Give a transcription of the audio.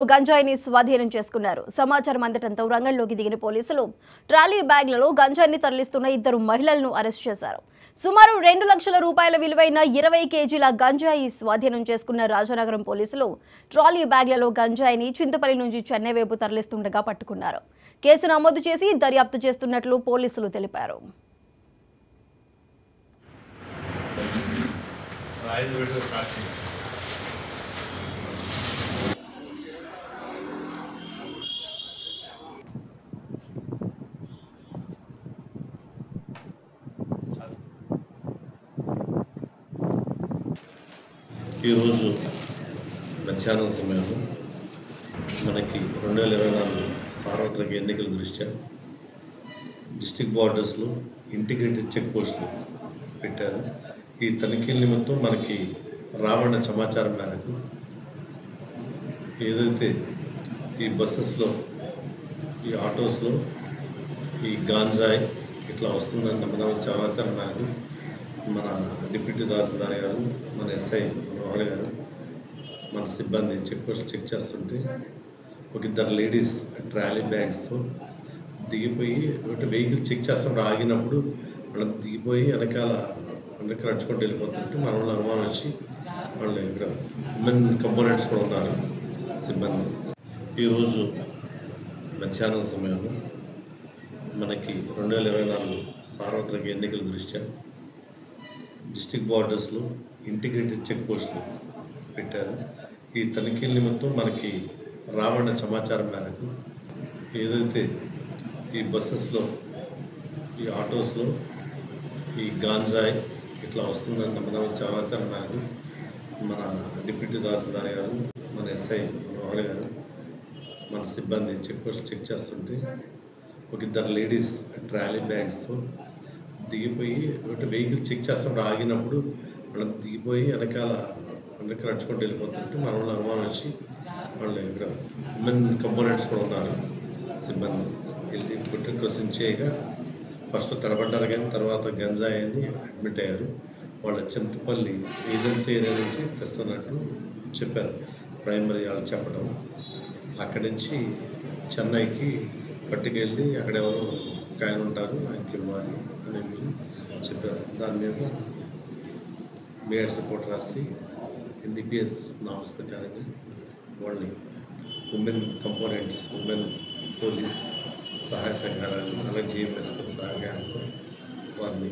గంజాయిని స్వాధీనం చేసుకున్నారు. సమాచారం అందటంతో రంగంలోకి దిగిన పోలీసులు ట్రాలీ బ్యాగ్లలో గంజాయిని తరలిస్తున్న ఇద్దరు మహిళలను అరెస్ట్ చేశారు. సుమారు 2 లక్షల రూపాయల విలువైన 20 కేజీల గంజాయి స్వాధీనం చేసుకున్న రాజానగరం పోలీసులు ట్రాలీ బ్యాగ్లలో గంజాయిని చింతపల్లి నుంచి చెన్నై వైపు తరలిస్తుండగా పట్టుకున్నారు. కేసు నమోదు చేసి దర్యాప్తు చేస్తున్నట్లు పోలీసులు తెలిపారు. ఈరోజు మధ్యాహ్నం సమయంలో మనకి 2024 సార్వత్రిక ఎన్నికల దృష్ట్యా డిస్ట్రిక్ట్ బార్డర్స్లో ఇంటిగ్రేటెడ్ చెక్ పోస్టులు పెట్టారు. ఈ తనిఖీల నిమిత్తం మనకి రావణ సమాచారం మేరకు ఏదైతే ఈ బస్సెస్లో ఈ ఆటోస్లో ఈ గాంజాయి ఇట్లా వస్తుందని నమ్మకం సమాచారం మేరకు మన డిప్యూటీ తహసీల్దార్ గారు, మన ఎస్ఐ మనోహర్ గారు, మన సిబ్బంది చెక్ పోస్ట్ చెక్ చేస్తుంటే ఒక ఇద్దరు లేడీస్ ట్రాలీ బ్యాగ్స్తో దిగిపోయి వెహికల్ చెక్ చేస్తుంటే ఆగినప్పుడు వాళ్ళని దిగిపోయి వెనకాల నడుచుకుంటూ వెళ్ళిపోతుంటే మన వాళ్ళు అనుమానం వచ్చి వాళ్ళు ఇక్కడ ఉమెన్ కంపోనెంట్స్ కూడా ఉన్నారు సిబ్బంది. ఈరోజు మధ్యాహ్నం సమయంలో మనకి 2024 సార్వత్రిక ఎన్నికల దృష్ట్యా డిస్ట్రిక్ట్ బార్డర్స్లో ఇంటిగ్రేటెడ్ చెక్ పోస్టులు పెట్టారు. ఈ తనిఖీల నిమిత్తం మనకి రావణ సమాచారం మేరకు ఏదైతే ఈ బస్సెస్లో ఈ ఆటోస్లో ఈ గాంజాయి ఇట్లా వస్తుందని నమ్మకం సమాచారం మేరకు మన డిప్యూటీ తహసీల్దార్ గారు, మన ఎస్ఐ మనోహర్ గారు, మన సిబ్బంది చెక్ పోస్ట్ చెక్ చేస్తుంటే ఒక ఇద్దరు లేడీస్ ట్రాలీ బ్యాగ్స్తో దిగిపోయి వెహికల్ చెక్ చేస్తుంటే ఆగినప్పుడు వాళ్ళని దిగిపోయి వెనకాల నడుచుకుంటూ వెళ్ళిపోతుంటే మన వాళ్ళు అనుమానం వచ్చి వాళ్ళు ఇక్కడ ఉమెన్ కంపోనెంట్స్ కూడా ఉన్నారు సిబ్బంది. వెళ్ళి పుట్టిన క్వశ్చన్ చేయగా ఫస్ట్ తడబడ్డారు, కానీ తర్వాత గంజాయి అని అడ్మిట్ అయ్యారు. వాళ్ళ చింతపల్లి ఏజెన్సీ ఏరియా నుంచి తెస్తున్నట్లు చెప్పారు. ప్రైమరీ వాళ్ళు చెప్పడం అక్కడి నుంచి చెన్నైకి పట్టుకెళ్ళి అక్కడ ఎవరో ఒక ఆయన ఉంటారు, ఆయనకి ఇవ్వాలి అని చెప్పారు. దాని మీద మేయర్స్ రిపోర్ట్ రాసి ఎన్డీపీఎస్ నామ్స్ ప్రకారంగా వాళ్ళని ఉమెన్ కంపోనెంట్స్, ఉమెన్ పోలీస్ సహాయ సంఘాలను అలాగే జిఎంఎస్ సహాయంతో వారిని